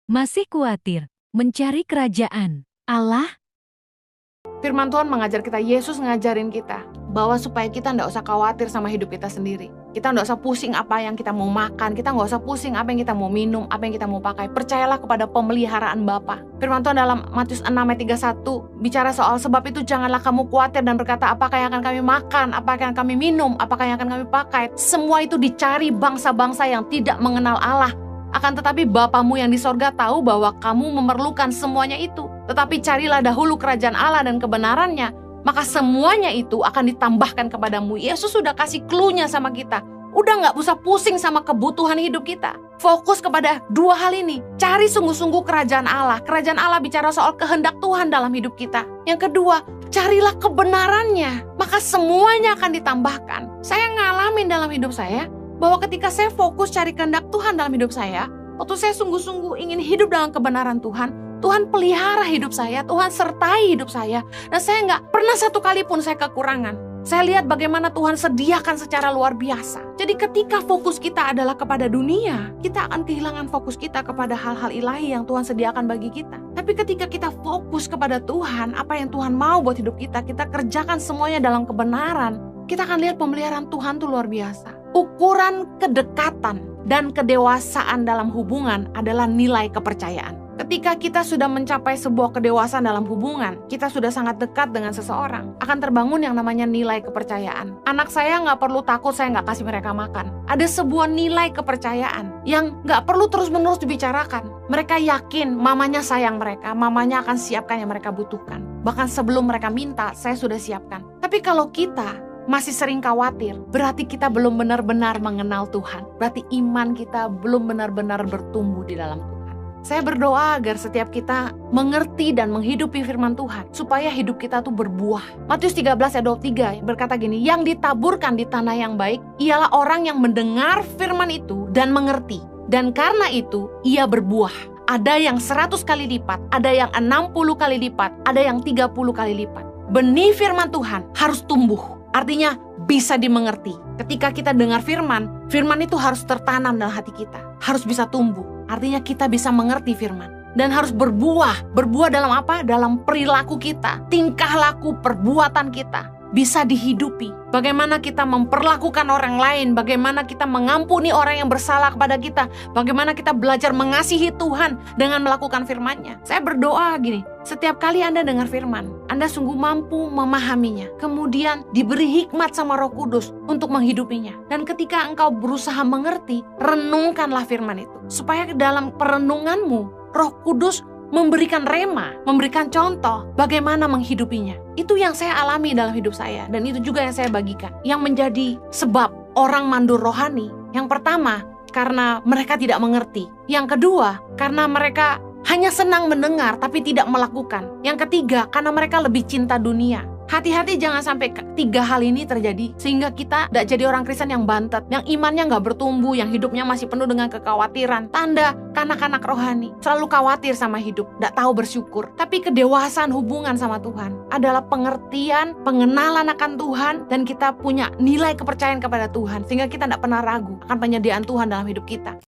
Masih khawatir mencari kerajaan Allah? Firman Tuhan mengajar kita, Yesus ngajarin kita bahwa supaya kita nggak usah khawatir sama hidup kita sendiri. Kita nggak usah pusing apa yang kita mau makan, kita nggak usah pusing apa yang kita mau minum, apa yang kita mau pakai. Percayalah kepada pemeliharaan Bapa. Firman Tuhan dalam Matius 6 ayat 31 bicara soal sebab itu janganlah kamu khawatir dan berkata apakah yang akan kami makan, apakah yang kami minum, apakah yang akan kami pakai. Semua itu dicari bangsa-bangsa yang tidak mengenal Allah. Akan tetapi Bapamu yang di sorga tahu bahwa kamu memerlukan semuanya itu. Tetapi carilah dahulu kerajaan Allah dan kebenarannya, maka semuanya itu akan ditambahkan kepadamu. Yesus sudah kasih clue-nya sama kita. Udah gak usah pusing sama kebutuhan hidup kita. Fokus kepada dua hal ini. Cari sungguh-sungguh kerajaan Allah. Kerajaan Allah bicara soal kehendak Tuhan dalam hidup kita. Yang kedua, carilah kebenarannya, maka semuanya akan ditambahkan. Saya ngalamin dalam hidup saya bahwa ketika saya fokus cari kehendak Tuhan dalam hidup saya, waktu saya sungguh-sungguh ingin hidup dalam kebenaran Tuhan, Tuhan pelihara hidup saya, Tuhan sertai hidup saya, dan saya nggak pernah satu kali pun saya kekurangan. Saya lihat bagaimana Tuhan sediakan secara luar biasa. Jadi ketika fokus kita adalah kepada dunia, kita akan kehilangan fokus kita kepada hal-hal ilahi yang Tuhan sediakan bagi kita. Tapi ketika kita fokus kepada Tuhan, apa yang Tuhan mau buat hidup kita, kita kerjakan semuanya dalam kebenaran, kita akan lihat pemeliharaan Tuhan itu luar biasa. Ukuran kedekatan dan kedewasaan dalam hubungan adalah nilai kepercayaan. Ketika kita sudah mencapai sebuah kedewasaan dalam hubungan, kita sudah sangat dekat dengan seseorang, akan terbangun yang namanya nilai kepercayaan. Anak saya nggak perlu takut saya nggak kasih mereka makan. Ada sebuah nilai kepercayaan yang nggak perlu terus-menerus dibicarakan. Mereka yakin mamanya sayang mereka, mamanya akan siapkan yang mereka butuhkan. Bahkan sebelum mereka minta, saya sudah siapkan. Tapi kalau kita masih sering khawatir, berarti kita belum benar-benar mengenal Tuhan. Berarti iman kita belum benar-benar bertumbuh di dalam Tuhan. Saya berdoa agar setiap kita mengerti dan menghidupi firman Tuhan, supaya hidup kita tuh berbuah. Matius 13 ayat 23 berkata gini, yang ditaburkan di tanah yang baik, ialah orang yang mendengar firman itu dan mengerti. Dan karena itu, ia berbuah. Ada yang 100 kali lipat, ada yang 60 kali lipat, ada yang 30 kali lipat. Benih firman Tuhan harus tumbuh. Artinya bisa dimengerti. Ketika kita dengar firman, firman itu harus tertanam dalam hati kita. Harus bisa tumbuh. Artinya kita bisa mengerti firman. Dan harus berbuah. Berbuah dalam apa? Dalam perilaku kita. Tingkah laku perbuatan kita. Bisa dihidupi. Bagaimana kita memperlakukan orang lain. Bagaimana kita mengampuni orang yang bersalah kepada kita. Bagaimana kita belajar mengasihi Tuhan dengan melakukan firman-Nya. Saya berdoa gini. Setiap kali Anda dengar firman, Anda sungguh mampu memahaminya. Kemudian diberi hikmat sama Roh Kudus untuk menghidupinya. Dan ketika engkau berusaha mengerti, renungkanlah firman itu. Supaya dalam perenunganmu, Roh Kudus memberikan rema, memberikan contoh bagaimana menghidupinya. Itu yang saya alami dalam hidup saya. Dan itu juga yang saya bagikan. Yang menjadi sebab orang mandur rohani. Yang pertama, karena mereka tidak mengerti. Yang kedua, karena mereka hanya senang mendengar tapi tidak melakukan. Yang ketiga, karena mereka lebih cinta dunia. Hati-hati jangan sampai tiga hal ini terjadi, sehingga kita tidak jadi orang Kristen yang bantet, yang imannya nggak bertumbuh, yang hidupnya masih penuh dengan kekhawatiran. Tanda kanak-kanak rohani selalu khawatir sama hidup, tidak tahu bersyukur. Tapi kedewasaan hubungan sama Tuhan adalah pengertian, pengenalan akan Tuhan, dan kita punya nilai kepercayaan kepada Tuhan, sehingga kita tidak pernah ragu akan penyediaan Tuhan dalam hidup kita.